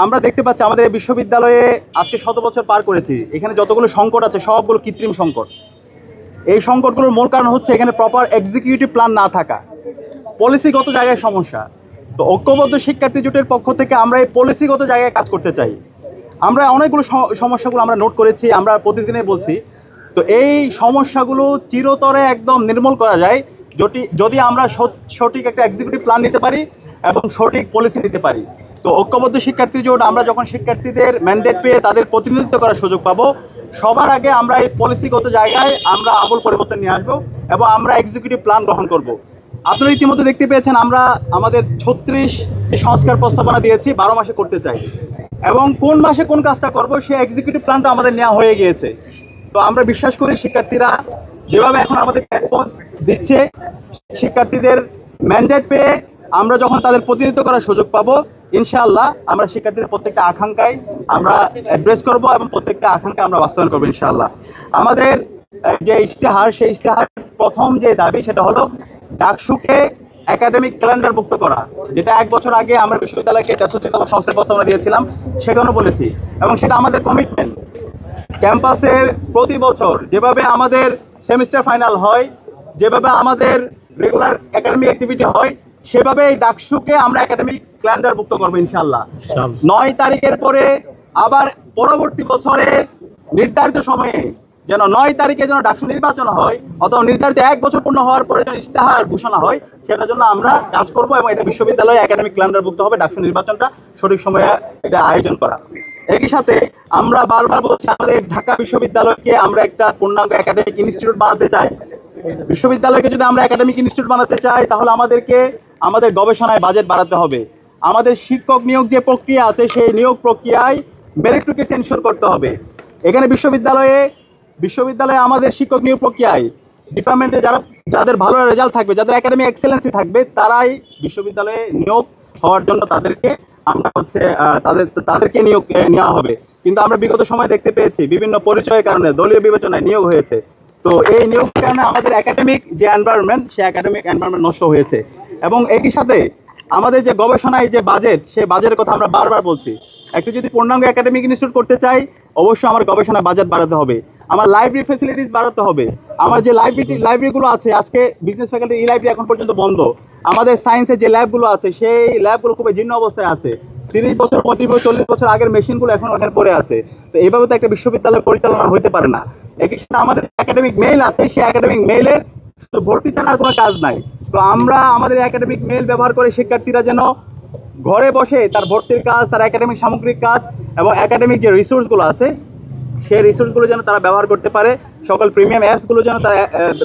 আমরা দেখতে পাচ্ছি আমাদের এই বিশ্ববিদ্যালয়ে আজকে 100 বছর পার করেছি। এখানে যতগুলো সংকট আছে সবগুলো কৃত্রিম সংকট। এই সংকটগুলোর মূল কারণ হচ্ছে এখানে প্রপার এক্সিকিউটিভ প্ল্যান না থাকা, পলিসিগত জায়গায় সমস্যা। তো ঐক্যবদ্ধ শিক্ষার্থী জোটের পক্ষ থেকে আমরা এই পলিসিগত জায়গায় কাজ করতে চাই। আমরা অনেকগুলো সমস্যাগুলো আমরা নোট করেছি, আমরা প্রতিদিনই বলছি। তো এই সমস্যাগুলো চিরতরে একদম নির্মূল করা যায় যদি আমরা সঠিক একটা এক্সিকিউটিভ প্ল্যান নিতে পারি এবং সঠিক পলিসি নিতে পারি। তো ঐক্যবদ্ধ শিক্ষার্থী জোট আমরা যখন শিক্ষার্থীদের ম্যান্ডেট পেয়ে তাদের প্রতিনিধিত্ব করার সুযোগ পাবো, সবার আগে আমরা এই পলিসিগত জায়গায় আমরা আমূল পরিবর্তন নিয়ে আসবো এবং আমরা এক্সিকিউটিভ প্ল্যান গ্রহণ করব। আপনারা ইতিমধ্যে দেখতে পেয়েছেন আমরা আমাদের 36 সংস্কার প্রস্তাবনা দিয়েছি, 12 মাসে করতে চাই এবং কোন মাসে কোন কাজটা করব সেই এক্সিকিউটিভ প্ল্যানটা আমাদের নেওয়া হয়ে গিয়েছে। তো আমরা বিশ্বাস করি শিক্ষার্থীরা যেভাবে এখন আমাদের রেসপন্স দিচ্ছে, শিক্ষার্থীদের ম্যান্ডেট পেয়ে আমরা যখন তাদের প্রতিনিধিত্ব করার সুযোগ পাবো, ইনশাআল্লাহ আমরা শিক্ষার্থীদের প্রত্যেকটা আকাঙ্ক্ষায় আমরা অ্যাড্রেস করব এবং প্রত্যেকটা আকাঙ্ক্ষা আমরা বাস্তবায়ন করবো ইনশাআল্লাহ। আমাদের যে ইশতেহার, সেই ইশতেহার প্রথম যে দাবি সেটা হলো ডাকসুকে একাডেমিক ক্যালেন্ডারভুক্ত করা, যেটা 1 বছর আগে আমরা বিশ্ববিদ্যালয়কে 63তম সংস্কার প্রস্তাবনা দিয়েছিলাম, সেখানেও বলেছি এবং সেটা আমাদের কমিটমেন্ট। ক্যাম্পাসের প্রতি বছর যেভাবে আমাদের সেমিস্টার ফাইনাল হয়, যেভাবে আমাদের রেগুলার একাডেমিক অ্যাক্টিভিটি হয়, সেভাবে এই ডাকসুকে আমরা একাডেমিক ক্যালেন্ডারভুক্ত করবো ইনশাআল্লাহ। 9 তারিখের পরে আবার পরবর্তী বছরে নির্ধারিত সময়ে যেন 9 তারিখে যেন ডাকসু নির্বাচন হয়, অথবা নির্ধারিত 1 বছর পূর্ণ হওয়ার পরে যেন ইশতেহার ঘোষণা হয়, সেটার জন্য আমরা কাজ করবো এবং এটা বিশ্ববিদ্যালয়ে একাডেমিক ক্যালেন্ডারভুক্ত হবে ডাকসু নির্বাচনটা সঠিক সময়ে এটা আয়োজন করা। একই সাথে আমরা বারবার বলছি আমাদের ঢাকা বিশ্ববিদ্যালয়কে আমরা একটা পূর্ণাঙ্গ একাডেমিক ইনস্টিটিউট বানাতে চাই। বিশ্ববিদ্যালয়কে যদি আমরা একাডেমিক ইনস্টিটিউট বানাতে চাই তাহলে আমাদেরকে আমাদের গবেষণায় বাজেট বাড়াতে হবে। আমাদের শিক্ষক নিয়োগ যে প্রক্রিয়া আছে সেই নিয়োগ প্রক্রিয়ায় মেরিটোরিটি এনশিওর করতে হবে। এখানে বিশ্ববিদ্যালয়ে আমাদের শিক্ষক নিয়োগ প্রক্রিয়ায় ডিপার্টমেন্টে যাদের ভালো রেজাল্ট থাকবে, যাদের একাডেমিক এক্সেলেন্সি থাকবে, তারাই বিশ্ববিদ্যালয়ে নিয়োগ হওয়ার জন্য তাদেরকে আমরা তাদেরকে নিয়োগ নেওয়া হবে। কিন্তু আমরা বিগত সময় দেখতে পেয়েছি বিভিন্ন পরিচয়ের কারণে দলীয় বিবেচনায় নিয়োগ হয়েছে। তো এই নিয়োগের কারণে আমাদের একাডেমিক যে এনভায়রনমেন্ট, সেই একাডেমিক এনভায়রনমেন্ট নষ্ট হয়েছে। এবং একই সাথে আমাদের যে গবেষণায় যে বাজেট, সেই বাজেটের কথা আমরা বারবার বলছি। একটু যদি পূর্ণাঙ্গ একাডেমিক ইনস্টিটিউট করতে চাই, অবশ্যই আমার গবেষণায় বাজেট বাড়াতে হবে, আমার লাইব্রেরি ফ্যাসিলিটিস বাড়াতে হবে। আমার যে লাইব্রেরিগুলো আছে, আজকে বিজনেস ফ্যাকাল্টি ই লাইব্রেরি এখন পর্যন্ত বন্ধ। আমাদের সায়েন্সের যে ল্যাবগুলো আছে সেই ল্যাবগুলো খুবই জীর্ণ অবস্থায় আছে। 30 বছর 35 বছর 40 বছর আগের মেশিনগুলো এখন ওখানে পড়ে আছে। তো এইভাবে তো একটা বিশ্ববিদ্যালয় পরিচালনা হতে পারে না। একই সাথে আমাদের একাডেমিক মেইল আছে, সেই একাডেমিক মেইলের শুধু ভর্তি ছাড়ার কোনো কাজ নাই। তো আমরা আমাদের একাডেমিক মেইল ব্যবহার করে শিক্ষার্থীরা যেন ঘরে বসে তার ভর্তির কাজ, তার একাডেমিক সামগ্রিক কাজ এবং একাডেমিক যে রিসোর্সগুলো আছে সেই রিসোর্সগুলো যেন তারা ব্যবহার করতে পারে, সকল প্রিমিয়াম অ্যাপসগুলো যেন তারা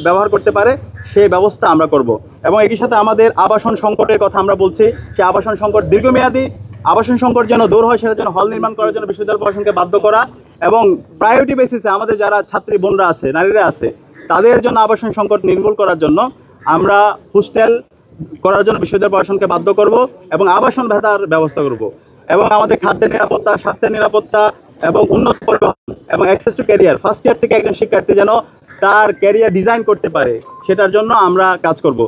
ব্যবহার করতে পারে, সেই ব্যবস্থা আমরা করব। এবং একই সাথে আমাদের আবাসন সংকটের কথা আমরা বলছি, সেই আবাসন সংকট দীর্ঘমেয়াদী আবাসন সংকট যেন দূর হয়, সেটার জন্য হল নির্মাণ করার জন্য বিশ্ববিদ্যালয় প্রশাসনকে বাধ্য করা এবং প্রায়োরিটি বেসিসে আমাদের যারা ছাত্রী বোনরা আছে, নারীরা আছে, তাদের জন্য আবাসন সংকট নির্মূল করার জন্য আমরা হোস্টেল করার জন্য বিশ্ববিদ্যালয় প্রশাসনকে বাধ্য করব এবং আবাসন ভাতার ব্যবস্থা করব। এবং আমাদের খাদ্যের নিরাপত্তা, স্বাস্থ্যের নিরাপত্তা এবং উন্নত পরিবহন এবং access to career, first year থেকে একজন শিক্ষার্থী যেন তার ক্যারিয়ার ডিজাইন করতে পারে, সেটার জন্য আমরা কাজ করব।